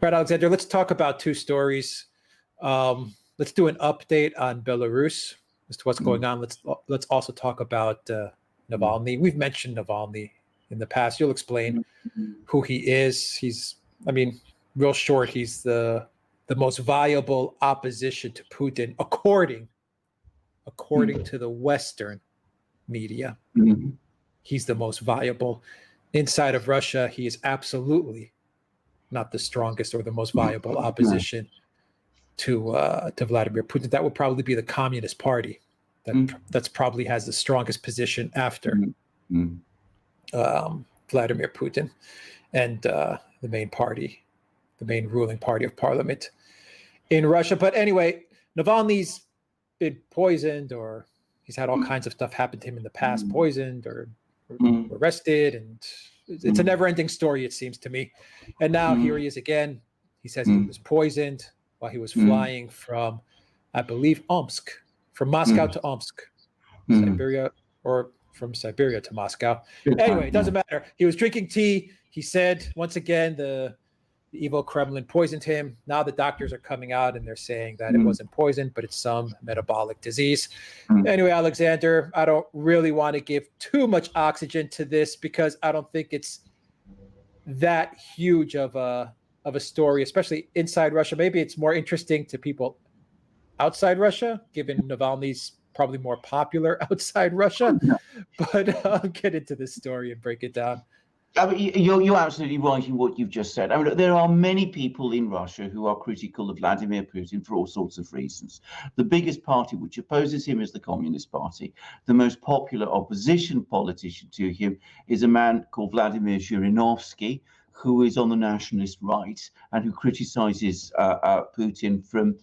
Right, Alexander, let's talk about two stories. Let's do an update on Belarus as to what's going on. Let's also talk about Navalny. We've mentioned Navalny in the past. You'll explain who he is. Real short, he's the most viable opposition to Putin, according to the Western media. He's the most viable. Inside of Russia, he is absolutely not the strongest or the most viable opposition to Vladimir Putin. That would probably be the Communist Party. That's probably has the strongest position after Vladimir Putin and the main ruling party of parliament in Russia. But anyway, Navalny's been poisoned, or he's had all kinds of stuff happen to him in the past, poisoned or arrested, and it's a never-ending story, it seems to me. And now here he is again. He says he was poisoned while he was flying from, I believe, Omsk, from Moscow to Omsk, Siberia, or from Siberia to Moscow. Anyway, it doesn't matter. He was drinking tea. He said, once again, the evil Kremlin poisoned him. Now the doctors are coming out and they're saying that it wasn't poison, but it's some metabolic disease. Anyway, Alexander, I don't really want to give too much oxygen to this because I don't think it's that huge of a story, especially inside Russia. Maybe it's more interesting to people outside Russia, given Navalny's probably more popular outside Russia. But I'll get into this story and break it down. I mean, you're absolutely right in what you've just said. I mean, there are many people in Russia who are critical of Vladimir Putin for all sorts of reasons. The biggest party which opposes him is the Communist Party. The most popular opposition politician to him is a man called Vladimir Zhirinovsky, who is on the nationalist right and who criticizes Putin from,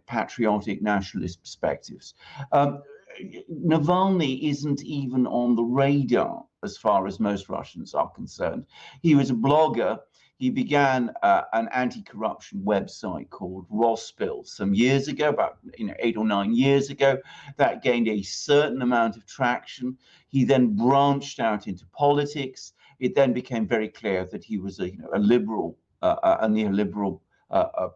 patriotic nationalist perspectives. Navalny isn't even on the radar as far as most Russians are concerned. He was a blogger. He began an anti-corruption website called Rospil some years ago, about 8 or 9 years ago. That gained a certain amount of traction. He then branched out into politics. It then became very clear that he was a liberal, a neoliberal,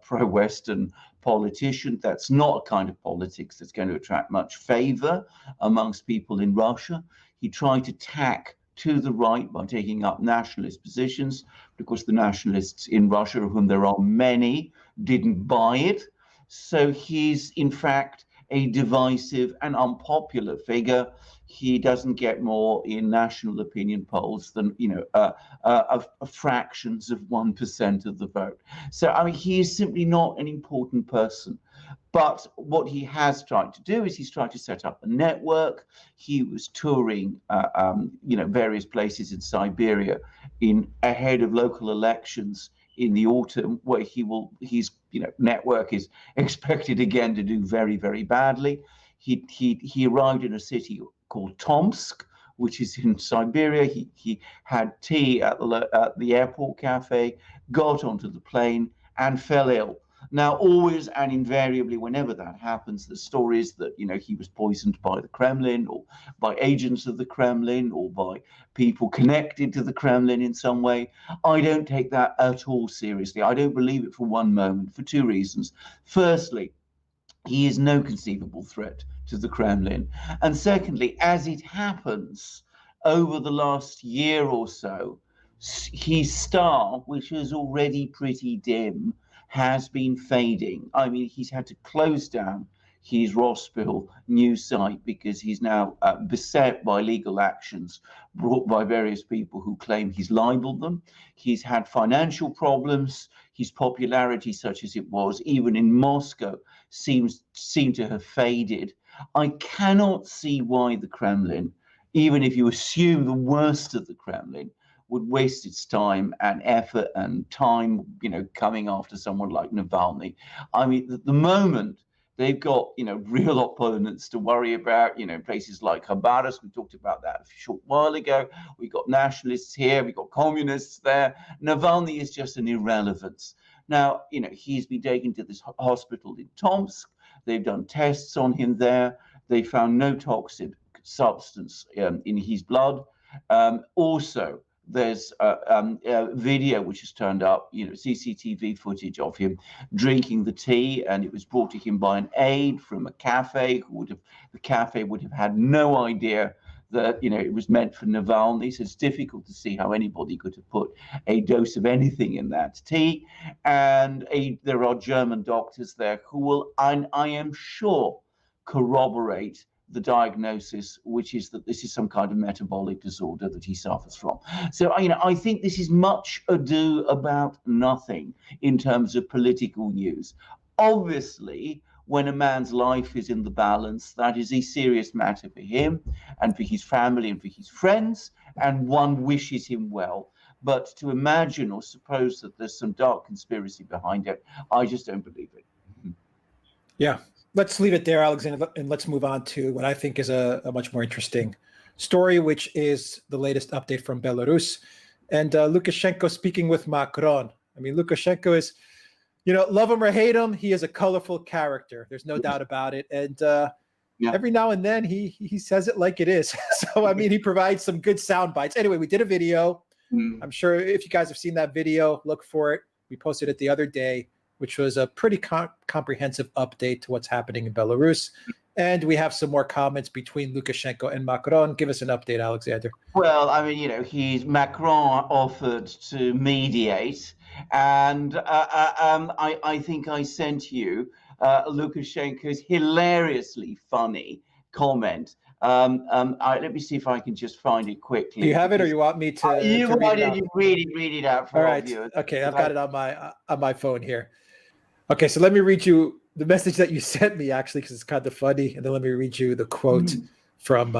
pro-Western politician. That's not a kind of politics that's going to attract much favor amongst people in Russia. He tried to tack to the right by taking up nationalist positions, because the nationalists in Russia, of whom there are many, didn't buy it. So he's in fact a divisive and unpopular figure. He doesn't get more in national opinion polls than fractions of 1% of the vote. So I mean, he is simply not an important person. But what he has tried to do is he's tried to set up a network. He was touring, various places in Siberia ahead of local elections in the autumn, where his network is expected again to do very, very badly. He arrived in a city called Tomsk, which is in Siberia. He had tea at the airport cafe, got onto the plane, and fell ill. Now, always and invariably, whenever that happens, the stories that, he was poisoned by the Kremlin or by agents of the Kremlin or by people connected to the Kremlin in some way. I don't take that at all seriously. I don't believe it for one moment, for two reasons. Firstly, he is no conceivable threat to the Kremlin. And secondly, as it happens, over the last year or so, his star, which is already pretty dim, has been fading. I mean, he's had to close down his Rospil news site because he's now beset by legal actions brought by various people who claim he's libeled them. He's had financial problems. His popularity, such as it was, even in Moscow, seemed to have faded. I cannot see why the Kremlin, even if you assume the worst of the Kremlin, would waste its time and effort and time, coming after someone like Navalny. I mean, at the moment, they've got, real opponents to worry about, places like Khabarovsk. We talked about that a short while ago. We got nationalists here. We got communists there. Navalny is just an irrelevance. Now, he's been taken to this hospital in Tomsk. They've done tests on him there. They found no toxic substance in his blood. Also, There's a video which has turned up, CCTV footage of him drinking the tea, and it was brought to him by an aide from a cafe. The cafe would have had no idea that it was meant for Navalny. So it's difficult to see how anybody could have put a dose of anything in that tea. And there are German doctors there who will, I am sure, corroborate the diagnosis, which is that this is some kind of metabolic disorder that he suffers from. So, I think this is much ado about nothing in terms of political news. Obviously, when a man's life is in the balance, that is a serious matter for him and for his family and for his friends, and one wishes him well. But to imagine or suppose that there's some dark conspiracy behind it, I just don't believe it. Yeah. Let's leave it there, Alexander, and let's move on to what I think is a much more interesting story, which is the latest update from Belarus and Lukashenko speaking with Macron. I mean, Lukashenko is, love him or hate him, he is a colorful character. There's no doubt about it. And every now and then he says it like it is. So, I mean, he provides some good sound bites. Anyway, we did a video. I'm sure if you guys have seen that video, look for it. We posted it the other day, which was a pretty comprehensive update to what's happening in Belarus. And we have some more comments between Lukashenko and Macron. Give us an update, Alexander. Well, I mean, Macron offered to mediate. And I think I sent you Lukashenko's hilariously funny comment. Let me see if I can just find it quickly. Do you have it, or you want me to? Read it out for all viewers. Okay, I've got it on my phone here. Okay, so let me read you the message that you sent me, actually, because it's kind of funny, and then let me read you the quote from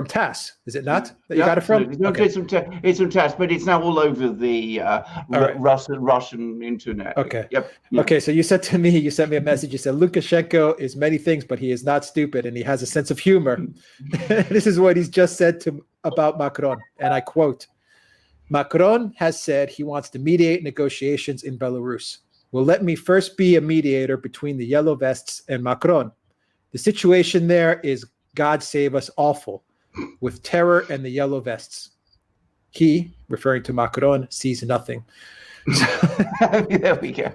TASS. Is it not that you got it from? Okay. It's from TASS, but it's now all over the Russian internet. Okay. Yep. Okay, so you sent me a message. You said Lukashenko is many things, but he is not stupid, and he has a sense of humor. This is what he's just said about Macron, and I quote: Macron has said he wants to mediate negotiations in Belarus. Well, let me first be a mediator between the yellow vests and Macron. The situation there is, God save us, awful, with terror and the yellow vests. He, referring to Macron, sees nothing. There we go.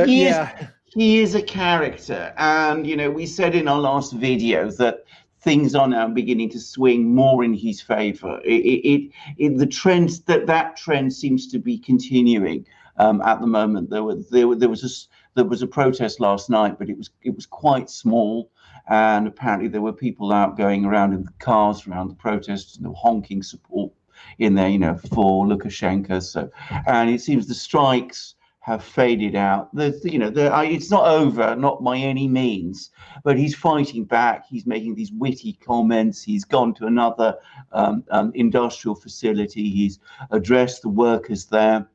He is a character, and we said in our last video that things are now beginning to swing more in his favor. The trend that trend seems to be continuing. At the moment, there was a protest last night, but it was quite small, and apparently there were people out going around in the cars around the protests and honking support in there, for Lukashenko. So, and it seems the strikes have faded out. It's not over, not by any means, but he's fighting back. He's making these witty comments. He's gone to another industrial facility. He's addressed the workers there.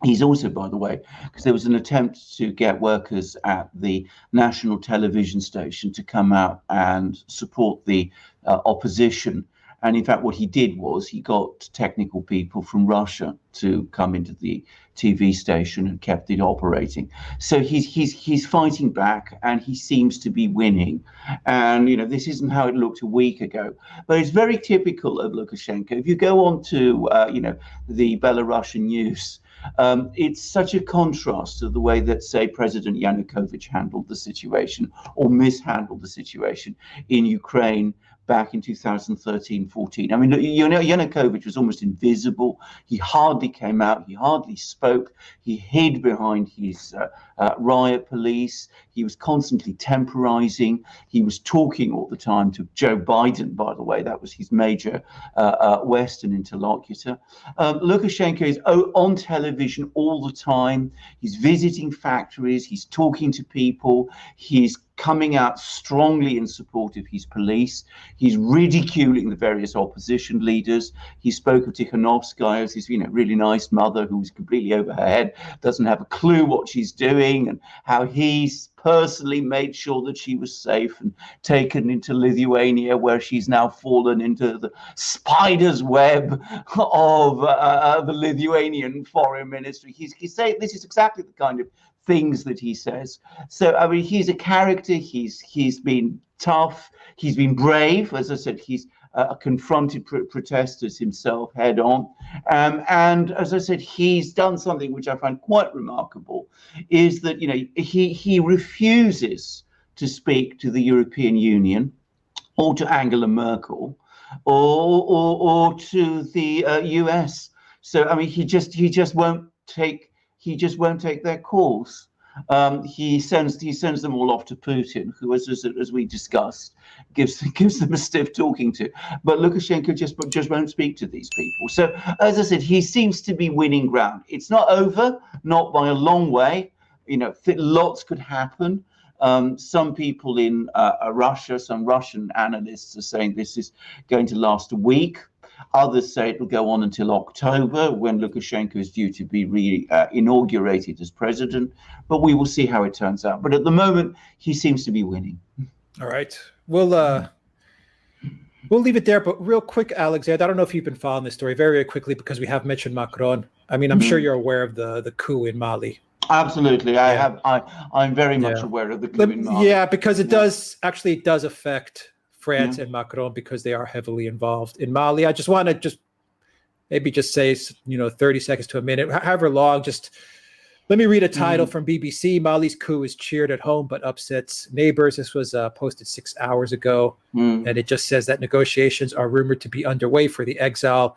He's also, by the way, because there was an attempt to get workers at the national television station to come out and support the opposition. And in fact, what he did was he got technical people from Russia to come into the TV station and kept it operating. So he's fighting back, and he seems to be winning. And this isn't how it looked a week ago, but it's very typical of Lukashenko. If you go on to the Belarusian news, it's such a contrast to the way that, say, President Yanukovych handled the situation or mishandled the situation in Ukraine back in 2013-14. I mean, Yanukovych was almost invisible. He hardly came out. He hardly spoke. He hid behind his riot police. He was constantly temporizing. He was talking all the time to Joe Biden, by the way. That was his major Western interlocutor. Lukashenko is on television all the time. He's visiting factories. He's talking to people. He's coming out strongly in support of his police. He's ridiculing the various opposition leaders. He spoke of Tikhanovskaya as his, really nice mother who's completely over her head, doesn't have a clue what she's doing, and how he's personally made sure that she was safe and taken into Lithuania, where she's now fallen into the spider's web of the Lithuanian foreign ministry. He's saying this is exactly the kind of things that he says. So, I mean, he's a character. He's been tough. He's been brave. As I said, he's confronted protesters himself head on. And as I said, he's done something which I find quite remarkable, is that, you know, he refuses to speak to the European Union or to Angela Merkel or to the US. So I mean, he just won't take their calls. He sends them all off to Putin, who, as we discussed, gives them a stiff talking to. But Lukashenko just won't speak to these people. So, as I said, he seems to be winning ground. It's not over, not by a long way. You know, lots could happen. Some people in Russia, some Russian analysts are saying this is going to last a week. Others say it will go on until October, when Lukashenko is due to be inaugurated as president. But we will see how it turns out. But at the moment, he seems to be winning. All right. We'll leave it there. But real quick, Alexander, I don't know if you've been following this story very quickly, because we have mentioned Macron. I mean, I'm sure you're aware of the coup in Mali. Absolutely. I'm very much aware of the coup in Mali. Yeah, because it does affect France and Macron, because they are heavily involved in Mali. I just want to maybe say, 30 seconds to a minute, however long, just let me read a title from BBC. Mali's coup is cheered at home but upsets neighbors. This was posted 6 hours ago. And it just says that negotiations are rumored to be underway for the exile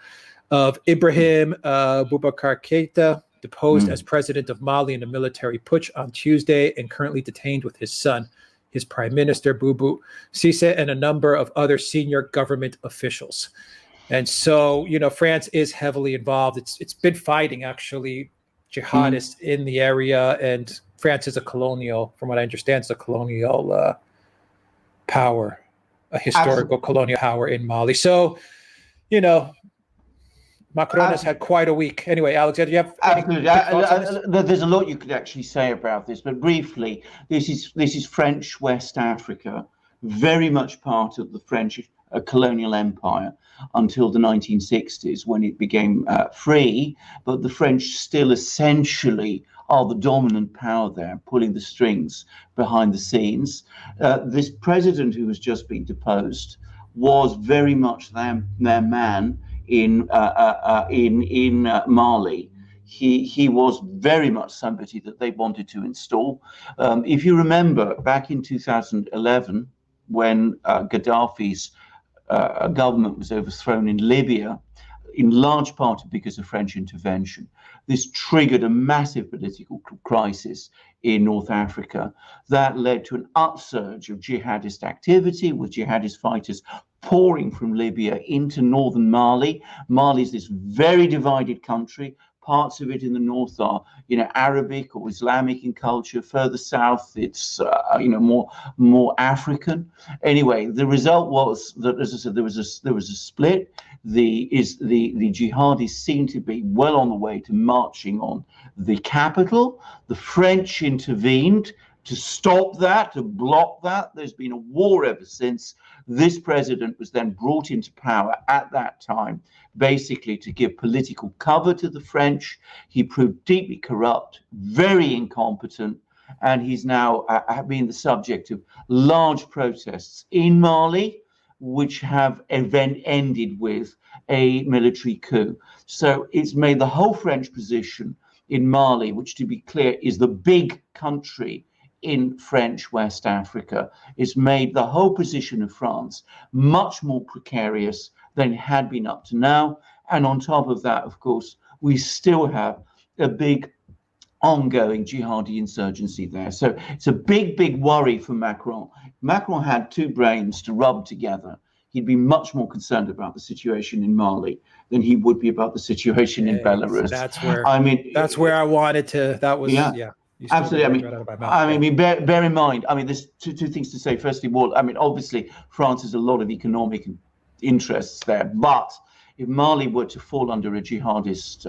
of Ibrahim Boubacar Keita, deposed as president of Mali in a military putsch on Tuesday and currently detained with his son, his prime minister, Boubou Cissé, and a number of other senior government officials. And so, France is heavily involved. It's been fighting, actually, jihadists in the area. And France is from what I understand, is a colonial power, a historical colonial power in Mali. So, Macron has had quite a week. Anyway, Alexander, do you have absolutely? There's a lot you could actually say about this, but briefly, this is French West Africa, very much part of the French colonial empire until the 1960s, when it became free. But the French still essentially are the dominant power there, pulling the strings behind the scenes. This president who has just been deposed was very much their man in Mali. He was very much somebody that they wanted to install. If you remember, back in 2011, when Gaddafi's government was overthrown in Libya, in large part because of French intervention, this triggered a massive political crisis in North Africa that led to an upsurge of jihadist activity, with jihadist fighters pouring from Libya into northern Mali. Mali is this very divided country. Parts of it in the north are, Arabic or Islamic in culture. Further south, it's, more African. Anyway, the result was that, as I said, there was a split. The jihadis seem to be well on the way to marching on the capital. The French intervened to stop that, to block that. There's been a war ever since. This president was then brought into power at that time, basically to give political cover to the French. He proved deeply corrupt, very incompetent, and he's now been the subject of large protests in Mali, which have ended with a military coup. So it's made the whole French position in Mali, which, to be clear, is the big country in French West Africa, it's made the whole position of France much more precarious than it had been up to now. And on top of that, of course, we still have a big ongoing jihadi insurgency there. So it's a big worry for Macron. Macron had two brains to rub together. He'd be much more concerned about the situation in Mali than he would be about the situation in Belarus. That's where I wanted to. That was Absolutely. Bear in mind, there's two things to say. First of all, obviously, France has a lot of economic interests there, but if Mali were to fall under a jihadist,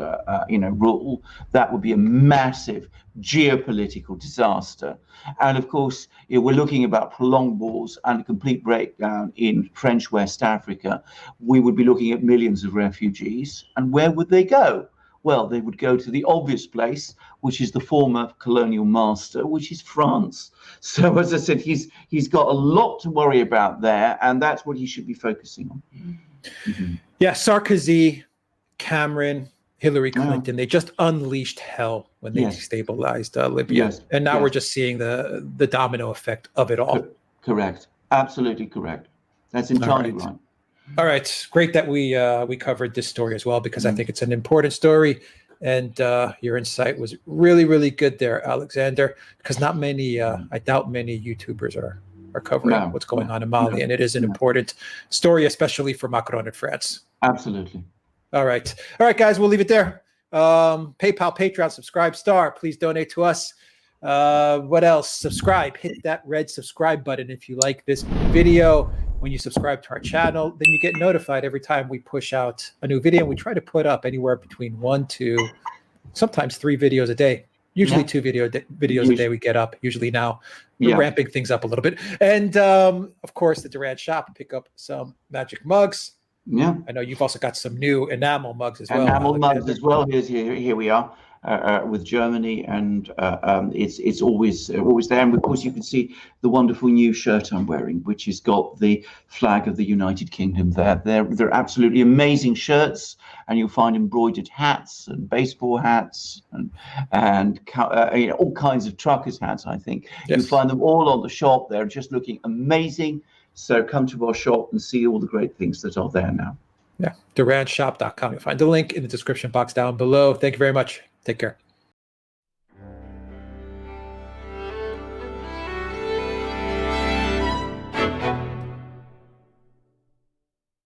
rule, that would be a massive geopolitical disaster. And of course, if we're looking about prolonged wars and a complete breakdown in French West Africa, we would be looking at millions of refugees. And where would they go? Well, they would go to the obvious place, which is the former colonial master, which is France. So, as I said, he's got a lot to worry about there, and that's what he should be focusing on. Mm-hmm. Yeah, Sarkozy, Cameron, Hillary Clinton, they just unleashed hell when they destabilized Libya. Yes. And now we're just seeing the domino effect of it all. Correct. Absolutely correct. That's entirely right. All right. Great that we covered this story as well, because I think it's an important story. And your insight was really, really good there, Alexander, because not many, I doubt many YouTubers are covering what's going on in Mali. And it is an important story, especially for Macron in France. Absolutely. All right, guys, we'll leave it there. PayPal, Patreon, subscribe, star. Please donate to us. What else? Subscribe. Hit that red subscribe button if you like this video. When you subscribe to our channel, then you get notified every time we push out a new video. We try to put up anywhere between 1 to sometimes 3 videos a day. Usually 2 videos a day we get up. Usually now we're ramping things up a little bit. And of course, the Duran shop. Pick up some magic mugs. Yeah, I know you've also got some new enamel mugs as well. Enamel mugs as well. Here we are with Germany, and it's always there. And of course, you can see the wonderful new shirt I'm wearing, which has got the flag of the United Kingdom there. They're absolutely amazing shirts, and you'll find embroidered hats and baseball hats and all kinds of truckers' hats. I think you'll find them all on the shop. They're just looking amazing. So come to our shop and see all the great things that are there now. Yeah, duranshop.com. You'll find the link in the description box down below. Thank you very much. Take care.